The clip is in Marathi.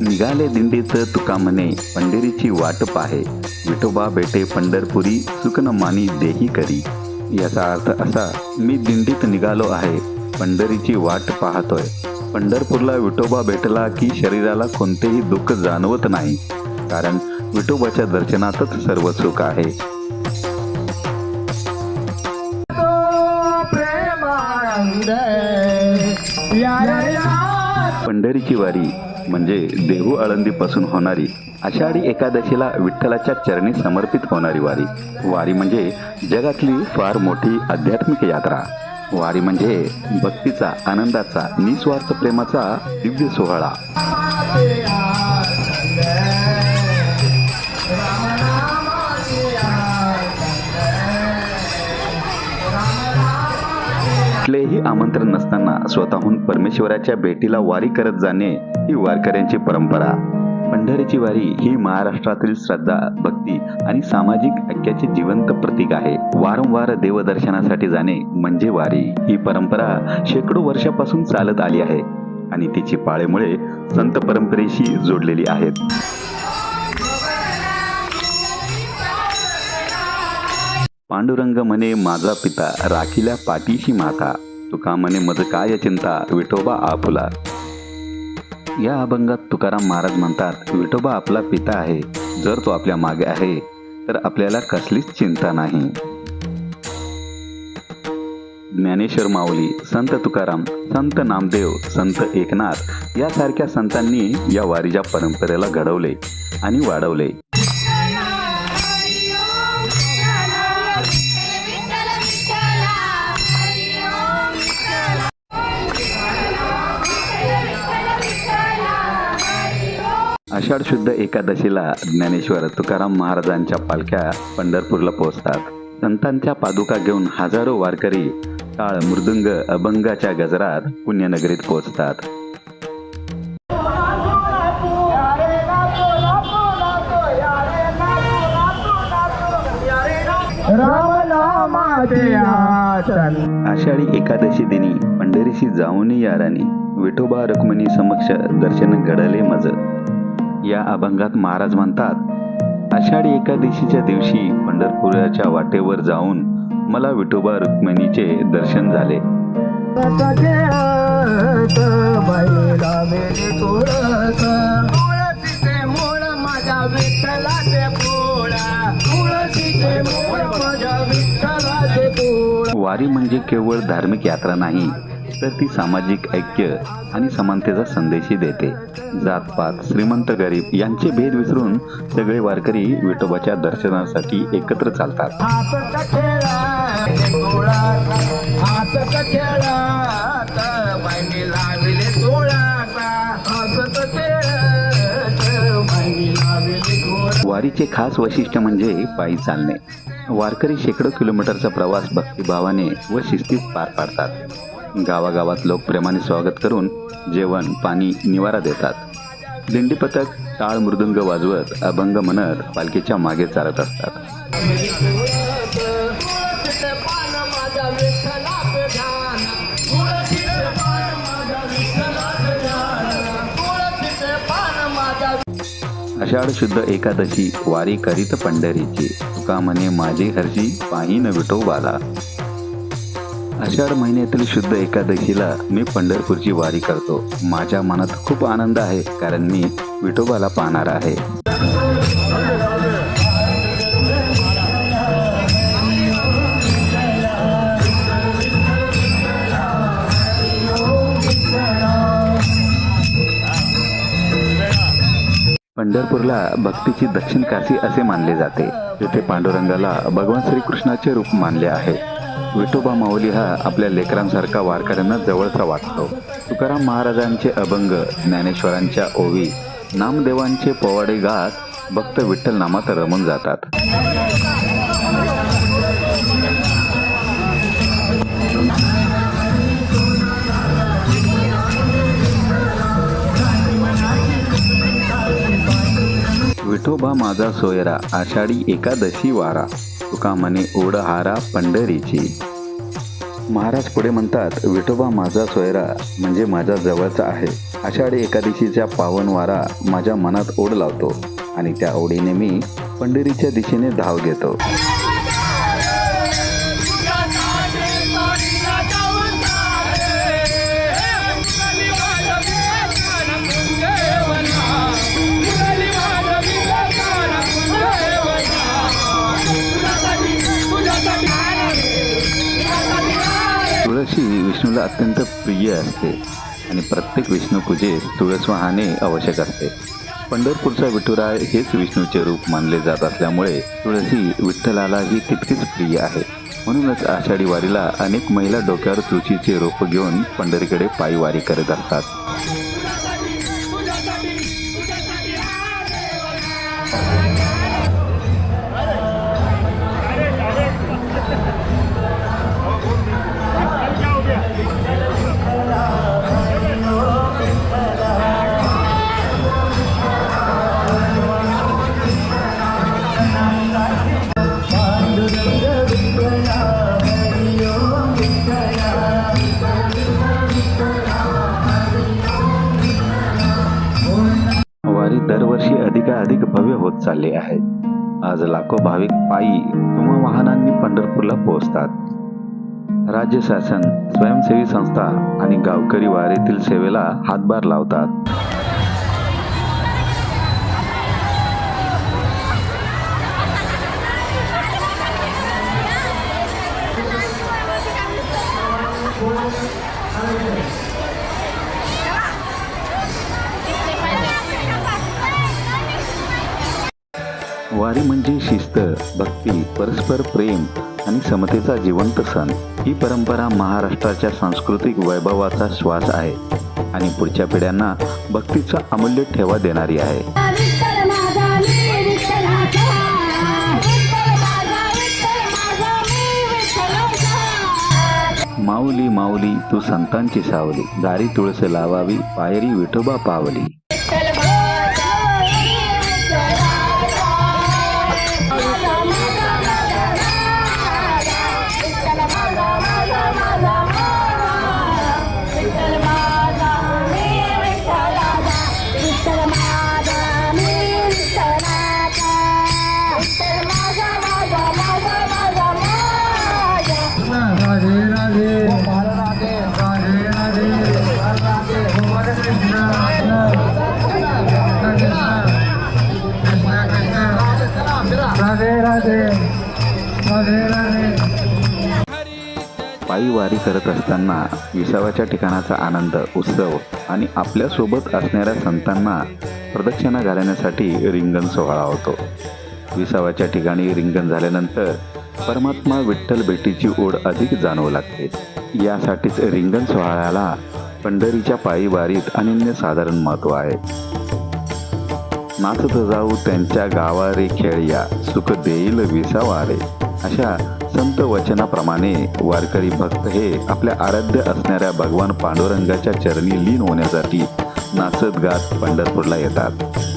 निघाले दिंडीत तुका म्हणे पंढरीची वाट पाहे, विठोबा भेटे पंढरपुरी सुकन मानी देही करी. याचा अर्थ असा, मी दिंडीत निघालो आहे, पंढरीची वाट पाहतोय. पंढरपूरला विठोबा भेटला की शरीराला कोणतेही दुःख जाणवत नाही, कारण विठोबाच्या दर्शनातच सर्व सुख आहे. पंढरीची वारी म्हणजे देहू आळंदीपासून होणारी आषाढी एकादशीला विठ्ठलाच्या चरणी समर्पित होणारी वारी. वारी म्हणजे जगातली फार मोठी आध्यात्मिक यात्रा. वारी म्हणजे भक्तीचा, आनंदाचा, निस्वार्थ प्रेमाचा दिव्य सोहळा. कुठलेही आमंत्रण नसताना स्वतःहून परमेश्वराच्या भेटीला वारी करत जाणे ही वारकऱ्यांची परंपरा. पंढरीची वारी ही महाराष्ट्रातील श्रद्धा, भक्ती आणि सामाजिक ऐक्याचे जिवंत प्रतीक आहे. वारंवार देवदर्शनासाठी जाणे म्हणजे वारी. ही परंपरा शेकडो वर्षापासून चालत आली आहे आणि तिची पाळेमुळे संत परंपरेशी जोडलेली आहेत. पांडुरंग म्हणे माझा पिता, राखील्या पाठीशी माता, तुका म्हणे मज काय चिंता, विठोबा आपुला. या अभंगात तुकाराम महाराज म्हणतात, विठोबा आपला पिता आहे. जर तो आपल्या मागे आहे तर आपल्याला कसलीच चिंता नाही. ज्ञानेश्वर माऊली, संत तुकाराम, संत नामदेव, संत एकनाथ यासारख्या संतांनी या वारीच्या परंपरेला घडवले आणि वाढवले. आषाढ शुद्ध एकादशीला ज्ञानेश्वर तुकाराम महाराजांच्या पालख्या पंढरपूरला पोहोचतात. संतांच्या पादुका घेऊन हजारो वारकरी टाळ, मृदुंग, अभंगाच्या गजरात पुण्यनगरीत पोहोचतात. आषाढी एकादशी दिनी पंढरीशी जाऊन या राणी, विठोबा रुक्मिणी समक्ष दर्शन घडले मज. या अभंगात महाराज म्हणतात, आषाढी एकादशीच्या दिवशी पंढरपुराच्या वाटेवर जाऊन मला विठोबा रुक्मिणीचे दर्शन झाले. वारी म्हणजे केवळ धार्मिक यात्रा नाही, तर ती सामाजिक ऐक्य आणि समानतेचा संदेशही देते. जातपात, श्रीमंत, गरीब यांचे भेद विसरून सगळे वारकरी विठोबाच्या दर्शनासाठी एकत्र चालतात. वारीचे खास वैशिष्ट्य म्हणजे पायी चालणे. वारकरी शेकडो किलोमीटरचा प्रवास भक्तिभावाने व शिस्तीत पार पाडतात. गावागावात लोक प्रेमाने स्वागत करून जेवण, पाणी, निवारा देतात. दिंडी पथक टाळ मृदुंग वाजवत, अभंग म्हणत पालखीच्या मागे चालत असतात. आषाढ शुद्ध एकादशी वारी करीत पंढरीची, तुका म्हणे माझी हरशी पाहीन विठोबाला. आषाढ महिन्यातील शुद्ध एकादशीला मी पंढरपूरची वारी करतो. माझ्या मनात खूप आनंद आहे, कारण मी विठोबाला पाहणार आहे. पंढरपूरला भक्तीची दक्षिण काशी असे मानले जाते. तेथे पांडुरंगाला भगवान श्रीकृष्णाचे रूप मानले आहे. विठोबा माऊली हा आपल्या लेकरांसारखा वारकऱ्यांना जवळचा वाटतो. तुकाराम महाराजांचे अभंग, ज्ञानेश्वरांच्या ओवी, नामदेवांचे पोवाडे गात भक्त विठ्ठल नामात रमून जातात. विठोबा माझा सोयरा, आषाढी एकादशी वारा, तुका म्हणे ओढ हारा पंढरीची. महाराज पुढे म्हणतात, विठोबा माझा सोयरा म्हणजे माझा जवळचा आहे. आषाढी एकादशीचा पावन वारा माझ्या मनात ओढ लावतो आणि त्या ओढीने मी पंढरीच्या दिशेने धाव घेतो. तुळशी विष्णूला अत्यंत प्रिय असते आणि प्रत्येक विष्णू पूजेस तुळस वाहने आवश्यक असते. पंढरपूरचा विठुराय हेच विष्णूचे रूप मानले जात असल्यामुळे तुळशी विठ्ठलालाही तितकीच प्रिय आहे. म्हणूनच आषाढी वारीला अनेक महिला डोक्यावर तुळशीचे रोप घेऊन पंढरीकडे पायी वारी करत असतात. वारी दरवर्षी अधिकाधिक भव्य होत चालली आहे. आज लाखो भाविक पायी किंवा वाहनांनी पंढरपूरला पोहोचतात. राज्य शासन, स्वयंसेवी संस्था आणि गावकरी वारीतील सेवेला हातभार लावतात. वारी म्हणजे शिस्त, भक्ती, परस्पर प्रेम आणि समतेचा जिवंत सण. ही परंपरा महाराष्ट्राच्या सांस्कृतिक वैभवाचा श्वास आहे आणि पुढच्या पिढ्यांना भक्तीचा अमूल्य ठेवा देणारी आहे. माऊली माऊली तू संतांची सावली, दारी तुळस लावावी, पायरी विठोबा पावली. पायी वारी करत असताना विसाव्याच्या ठिकाणाचा आनंद, उत्सव आणि आपल्यासोबत असणाऱ्या संतांना प्रदक्षिणा घालण्यासाठी रिंगण सोहळा होतो. विसाव्याच्या ठिकाणी रिंगण झाल्यानंतर परमात्मा विठ्ठल भेटीची ओढ अधिक जाणवू लागते. यासाठीच रिंगण सोहळ्याला पंढरीच्या पायी वारीत अनन्यसाधारण महत्त्व आहे. नाचत जाऊ त्यांच्या गावारे खेळया, सुख देईल विसावारे, अशा संत वचनाप्रमाणे वारकरी भक्त हे आपल्या आराध्य असणाऱ्या भगवान पांडुरंगाच्या चरणी लीन होण्यासाठी नाचत गात पंढरपूरला येतात.